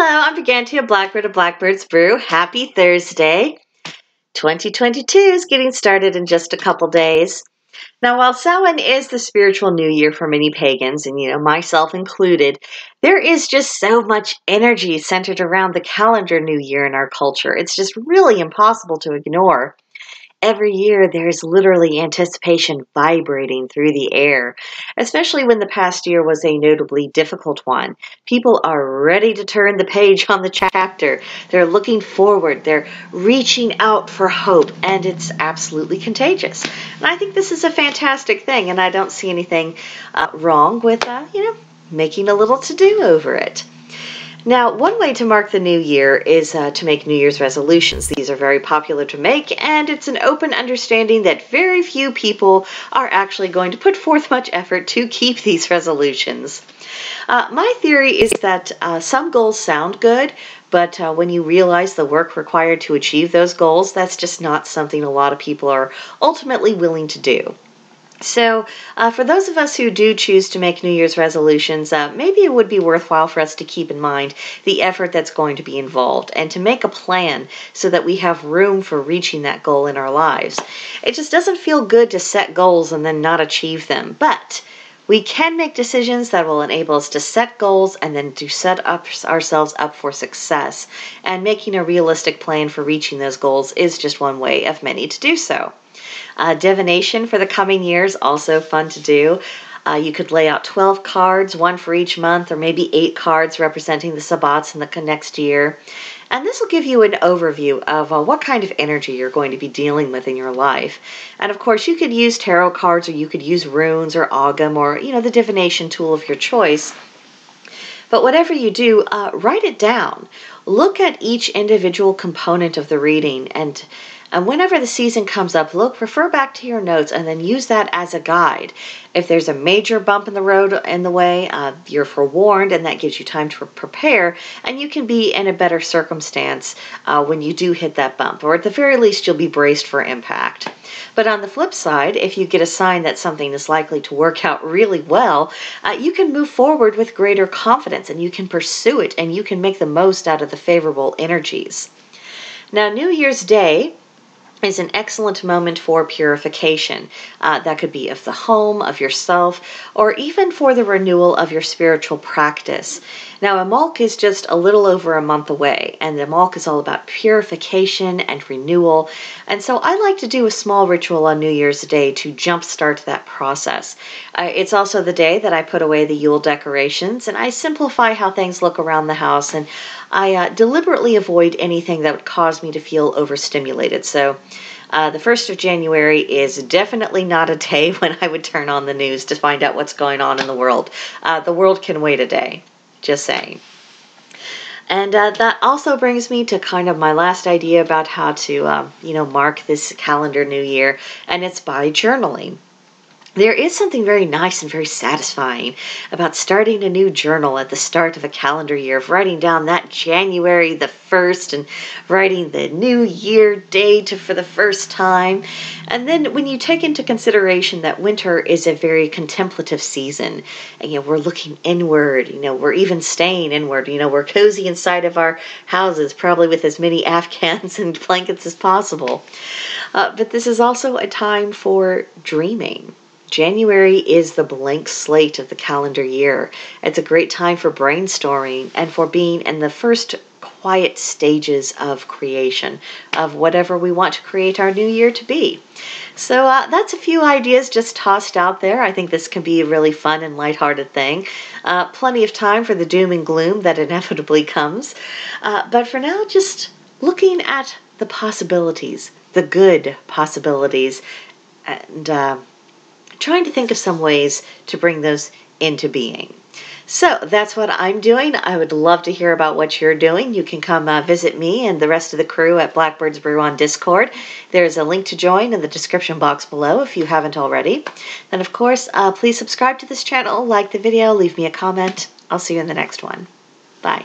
Hello, I'm Brigantia, Blackbird of Blackbird's Brew. Happy Thursday. 2022 is getting started in just a couple days. Now, while Samhain is the spiritual new year for many pagans, and myself included, there is just so much energy centered around the calendar new year in our culture. It's just really impossible to ignore. Every year, there's literally anticipation vibrating through the air, especially when the past year was a notably difficult one. People are ready to turn the page on the chapter. They're looking forward. They're reaching out for hope, and it's absolutely contagious. And I think this is a fantastic thing, and I don't see anything wrong with, making a little to-do over it. Now, one way to mark the new year is to make New Year's resolutions. These are very popular to make, and it's an open understanding that very few people are actually going to put forth much effort to keep these resolutions. My theory is that some goals sound good, but when you realize the work required to achieve those goals, that's just not something a lot of people are ultimately willing to do. So for those of us who do choose to make New Year's resolutions, maybe it would be worthwhile for us to keep in mind the effort that's going to be involved and to make a plan so that we have room for reaching that goal in our lives. It just doesn't feel good to set goals and then not achieve them, but we can make decisions that will enable us to set goals and then to set ourselves up for success. And making a realistic plan for reaching those goals is just one way of many to do so. Divination for the coming year is also fun to do. You could lay out 12 cards, one for each month, or maybe 8 cards representing the Sabbats in the next year. And this will give you an overview of what kind of energy you're going to be dealing with in your life. And of course, you could use tarot cards, or you could use runes or Ogham, or the divination tool of your choice. But whatever you do, write it down. Look at each individual component of the reading, and whenever the season comes up, refer back to your notes and then use that as a guide. If there's a major bump in the road in the way, you're forewarned, and that gives you time to prepare, and you can be in a better circumstance when you do hit that bump, or at the very least, you'll be braced for impact. But on the flip side, if you get a sign that something is likely to work out really well, you can move forward with greater confidence, and you can pursue it, and you can make the most out of the favorable energies. Now, New Year's Day is an excellent moment for purification. That could be of the home, of yourself, or even for the renewal of your spiritual practice. Now, Imbolc is just a little over a month away, and Imbolc is all about purification and renewal. And so I like to do a small ritual on New Year's Day to jumpstart that process. It's also the day that I put away the Yule decorations, and I simplify how things look around the house, and I deliberately avoid anything that would cause me to feel overstimulated. So the 1st of January is definitely not a day when I would turn on the news to find out what's going on in the world. The world can wait a day, just saying. And that also brings me to kind of my last idea about how to, mark this calendar new year, and it's by journaling. There is something very nice and very satisfying about starting a new journal at the start of a calendar year, of writing down that January the 1st and writing the new year date for the first time. And then when you take into consideration that winter is a very contemplative season, and we're looking inward, we're even staying inward, we're cozy inside of our houses, probably with as many Afghans and blankets as possible. But this is also a time for dreaming. January is the blank slate of the calendar year. It's a great time for brainstorming and for being in the first quiet stages of creation of whatever we want to create our new year to be. So that's a few ideas just tossed out there. I think this can be a really fun and lighthearted thing. Plenty of time for the doom and gloom that inevitably comes. But for now, just looking at the possibilities, the good possibilities, and trying to think of some ways to bring those into being. So that's what I'm doing. I would love to hear about what you're doing. You can come visit me and the rest of the crew at Blackbird's Brew on Discord. There's a link to join in the description box below if you haven't already. And of course, please subscribe to this channel, like the video, leave me a comment. I'll see you in the next one. Bye.